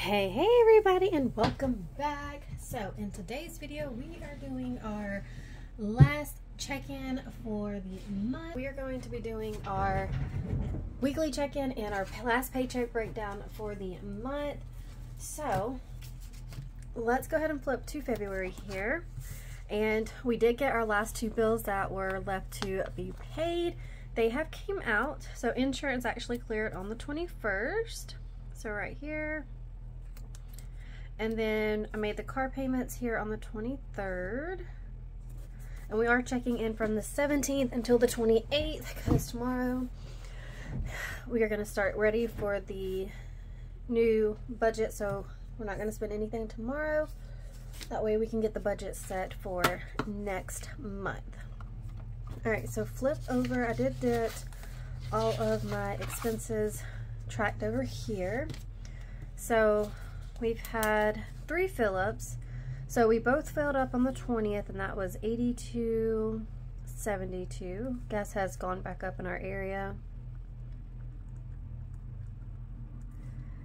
Hey everybody, and welcome back. So in today's video we are doing our last check-in for the month. We are going to be doing our weekly check-in and our last paycheck breakdown for the month. So let's go ahead and flip to February here. And we did get our last two bills that were left to be paid. They have came out. So insurance actually cleared on the 21st. So right here. And then I made the car payments here on the 23rd. And we are checking in from the 17th until the 28th, because tomorrow we are going to start ready for the new budget. So we're not going to spend anything tomorrow. That way we can get the budget set for next month. Alright, so flip over. I did get all of my expenses tracked over here. So we've had 3 fill-ups. So we both filled up on the 20th, and that was $82.72. Gas has gone back up in our area.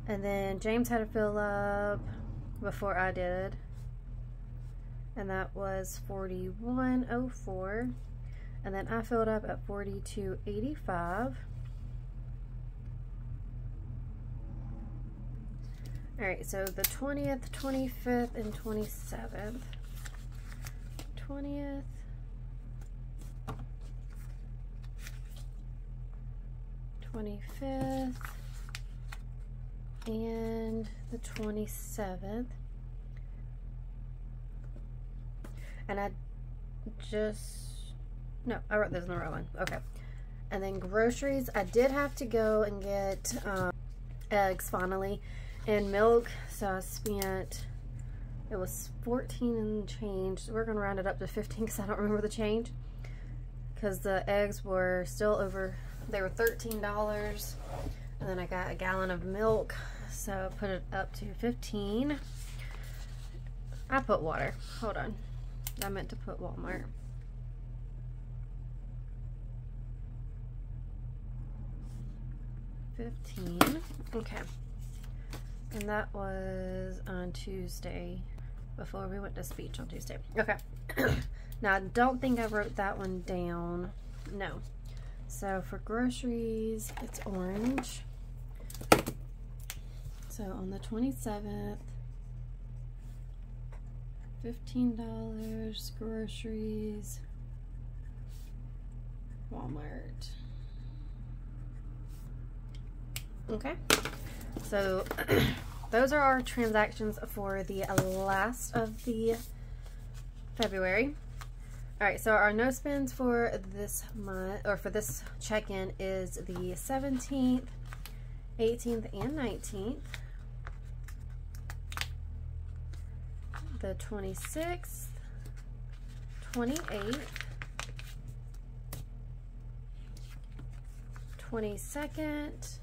And then James had a fill up before I did, and that was $41.04. And then I filled up at $42.85. Alright, so the 20th, 25th, and 27th. 20th. And the 27th. And I wrote those in the wrong one. Okay. And then groceries, I did have to go and get eggs finally. And milk, so I spent, it was 14 and change. We're going to round it up to 15 because I don't remember the change. Because the eggs were still over, they were $13. And then I got a gallon of milk, so I put it up to 15. I put water. Hold on. I meant to put Walmart. $15. Okay. And that was on Tuesday, before we went to speech on Tuesday. Okay. Now, I don't think I wrote that one down. No. So, for groceries, it's orange. So, on the 27th, $15, groceries, Walmart. Okay. So those are our transactions for the last of the February. Alright, so our no spends for this month, or for this check-in, is the 17th, 18th, and 19th. The 26th, 28th, 22nd,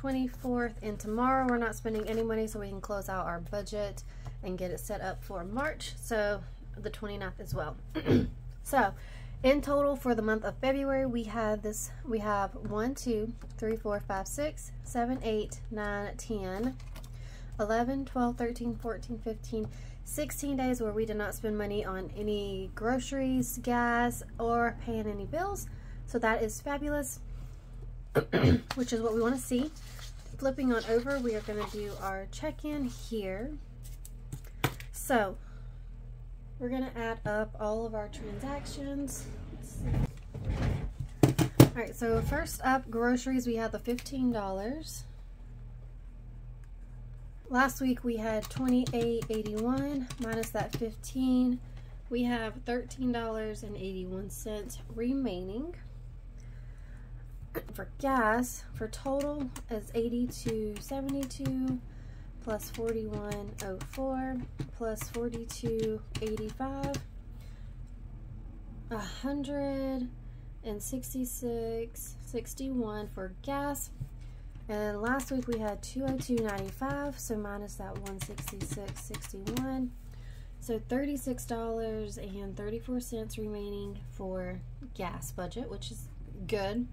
24th, and tomorrow we're not spending any money, so we can close out our budget and get it set up for March, so the 29th as well. So in total for the month of February, we have 1, 2, 3, 4, 5, 6, 7, 8, 9, 10, 11, 12, 13, 14, 15, 16 days where we did not spend money on any groceries, gas, or paying any bills. So that is fabulous, which is what we want to see. Flipping on over, we are going to do our check-in here. So we're going to add up all of our transactions. Alright, so first up, groceries, we have the $15. Last week we had $28.81 minus that 15. We have $13.81 remaining. For gas, for total, is $82.72 plus $41.04 plus $42.85, $166.61 for gas. And last week we had $202.95, so minus that $166.61, so $36.34 remaining for gas budget, which is good.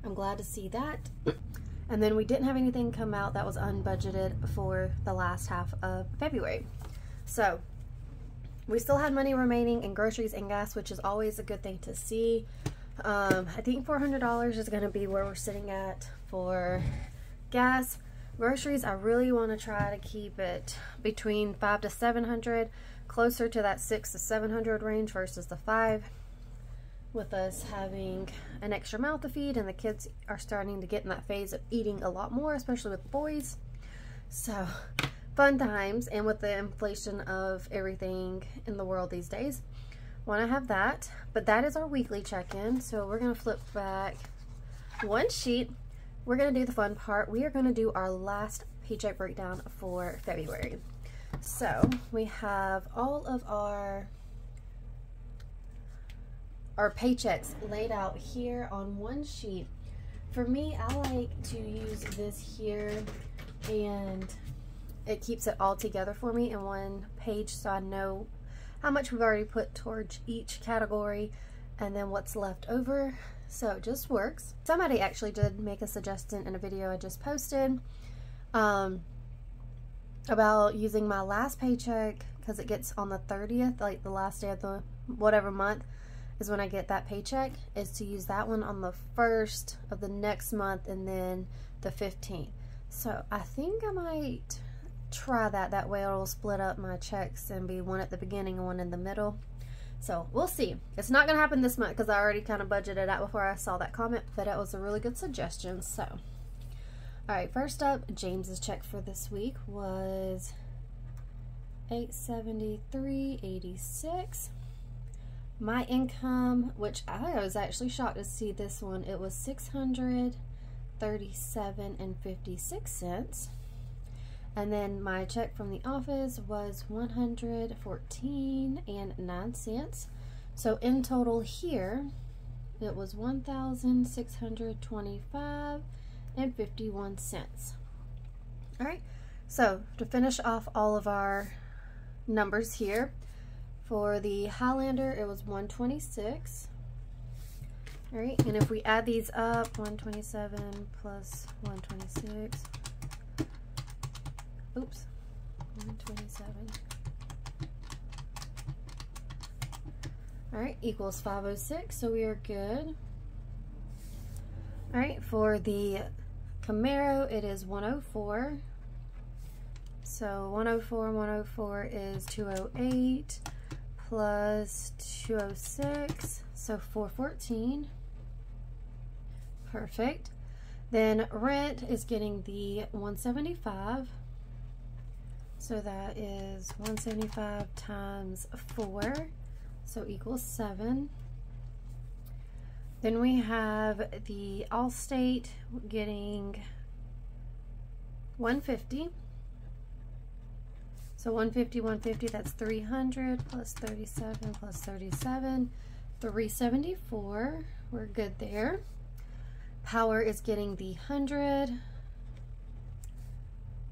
I'm glad to see that. And then we didn't have anything come out that was unbudgeted for the last half of February. So we still had money remaining in groceries and gas, which is always a good thing to see. I think $400 is going to be where we're sitting at for gas. Groceries, I really want to try to keep it between $500 to $700, closer to that $600 to $700 range versus the $500. With us having an extra mouth to feed, and the kids are starting to get in that phase of eating a lot more, especially with boys. So fun times, and with the inflation of everything in the world these days, want to have that. But that is our weekly check-in. So we're going to flip back one sheet. We're going to do the fun part. We are going to do our last paycheck breakdown for February. So we have all of our paychecks laid out here on one sheet. For me, I like to use this here, and it keeps it all together for me in one page, so I know how much we've already put towards each category and then what's left over. So it just works. Somebody actually did make a suggestion in a video I just posted about using my last paycheck, because it gets on the 30th, like the last day of the whatever month is when I get that paycheck, is to use that one on the 1st of the next month and then the 15th. So I think I might try that. That way it'll split up my checks and be one at the beginning and one in the middle. So we'll see. It's not gonna happen this month because I already kind of budgeted out before I saw that comment, but it was a really good suggestion. So all right, first up, James's check for this week was $873.86. My income, which I was actually shocked to see this one, it was $637.56. And then my check from the office was $114.09. So in total here, it was $1,625.51. All right, so to finish off all of our numbers here, for the Highlander, it was $126. All right, and if we add these up, 127 plus 126, oops, 127. All right, equals 506, so we are good. All right, for the Camaro, it is 104. So 104 is 208. Plus 206, so 414. Perfect. Then rent is getting the 175. So that is 175 times 4, so equals 7. Then we have the Allstate getting 150. So 150, that's 300 plus 37 plus 37, 374. We're good there. Power is getting the 100,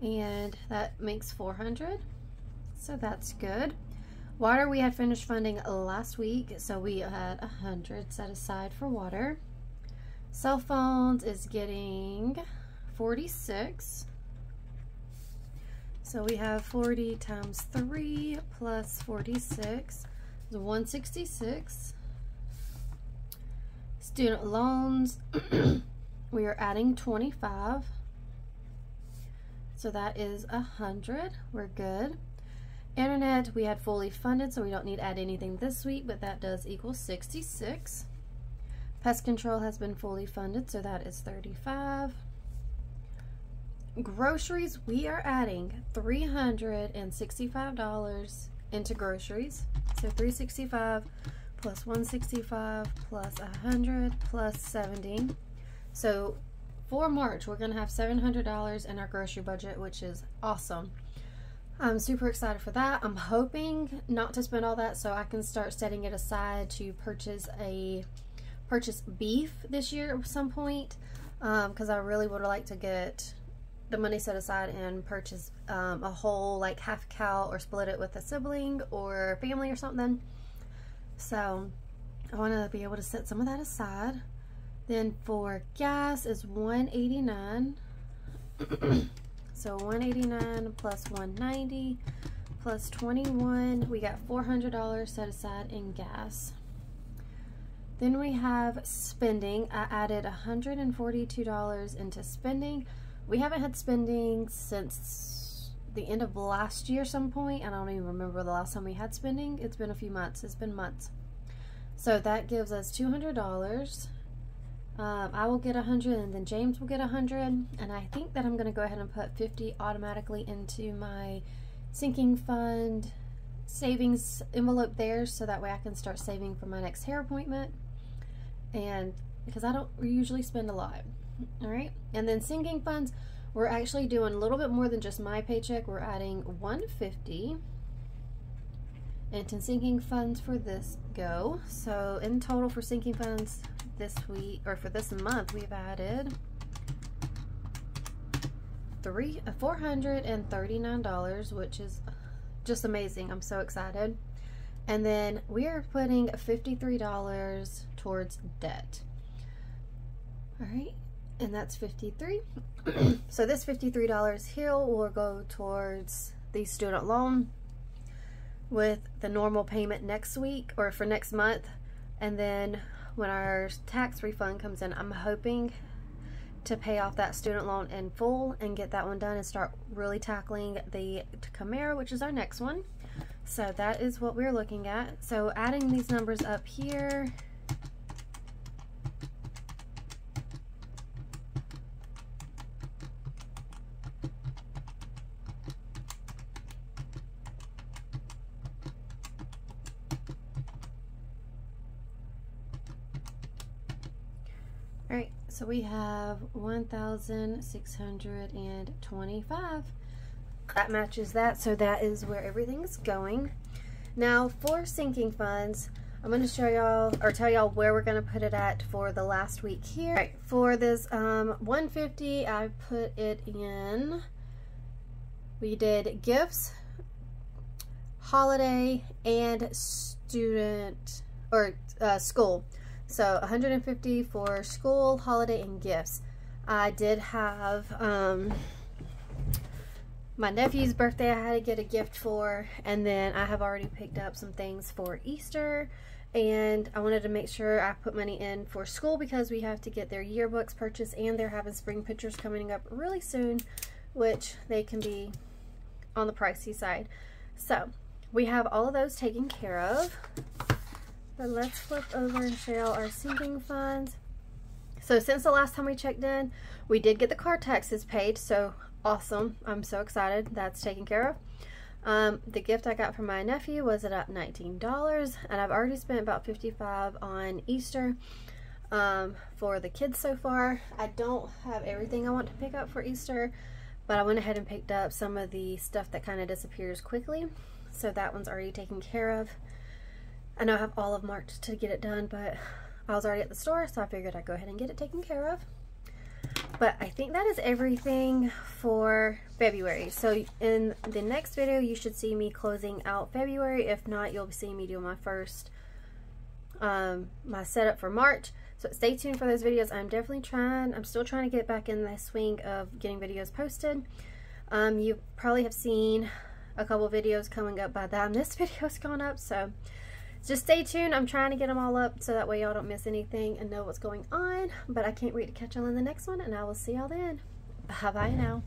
and that makes 400. So that's good. Water, we had finished funding last week, so we had 100 set aside for water. Cell phones is getting 46. So we have 40 times 3 plus 46 is 166. Student loans, we are adding 25. So that is 100. We're good. Internet, we had fully funded, so we don't need to add anything this week, but that does equal 66. Pest control has been fully funded, so that is 35. Groceries, we are adding $365 into groceries. So 365 plus 165 plus 100 plus 70. So for March, we're going to have $700 in our grocery budget, which is awesome. I'm super excited for that. I'm hoping not to spend all that so I can start setting it aside to purchase beef this year at some point, because I really would like to get the money set aside and purchase a whole, like, half cow, or split it with a sibling or family or something. So I want to be able to set some of that aside. Then for gas is $1.89. So 189 plus 190 plus 21, we got $400 set aside in gas. Then we have spending. I added $142 into spending. We haven't had spending since the end of last year some point. I don't even remember the last time we had spending. It's been a few months. It's been months. So that gives us $200. I will get 100 and then James will get 100. And I think that I'm going to go ahead and put 50 automatically into my sinking fund savings envelope there, so that way I can start saving for my next hair appointment. And because I don't usually spend a lot. All right. And then sinking funds, we're actually doing a little bit more than just my paycheck. We're adding 150 into sinking funds for this go. So in total for sinking funds this week, or for this month, we've added $439, which is just amazing. I'm so excited. And then we are putting $53 towards debt. All right, and that's 53. So this $53 here will go towards the student loan, with the normal payment next week or for next month. And then when our tax refund comes in, I'm hoping to pay off that student loan in full and get that one done and start really tackling the Camaro, which is our next one. So that is what we're looking at. So adding these numbers up here, all right, so we have 1,625. That matches that, so that is where everything's going. Now for sinking funds, I'm going to show y'all, or tell y'all where we're going to put it at for the last week here. All right, for this 150, I put it in, we did gifts, holiday, and student, or school. So 150 for school, holiday, and gifts. I did have my nephew's birthday I had to get a gift for, and then I have already picked up some things for Easter, and I wanted to make sure I put money in for school because we have to get their yearbooks purchased, and they're having spring pictures coming up really soon, which they can be on the pricey side. So we have all of those taken care of. But let's flip over and show y'all our sinking funds. So since the last time we checked in, we did get the car taxes paid, so awesome. I'm so excited. That's taken care of. The gift I got from my nephew was at $19, and I've already spent about $55 on Easter for the kids so far. I don't have everything I want to pick up for Easter, but I went ahead and picked up some of the stuff that kind of disappears quickly, so that one's already taken care of. I know I have all of March to get it done, but I was already at the store, so I figured I'd go ahead and get it taken care of. But I think that is everything for February. So in the next video, you should see me closing out February. If not, you'll be seeing me do my first, my setup for March. So stay tuned for those videos. I'm still trying to get back in the swing of getting videos posted. You probably have seen a couple videos coming up by the time this video's gone up, so just stay tuned. I'm trying to get them all up so that way y'all don't miss anything and know what's going on. But I can't wait to catch y'all in the next one, and I will see y'all then. Bye-bye now.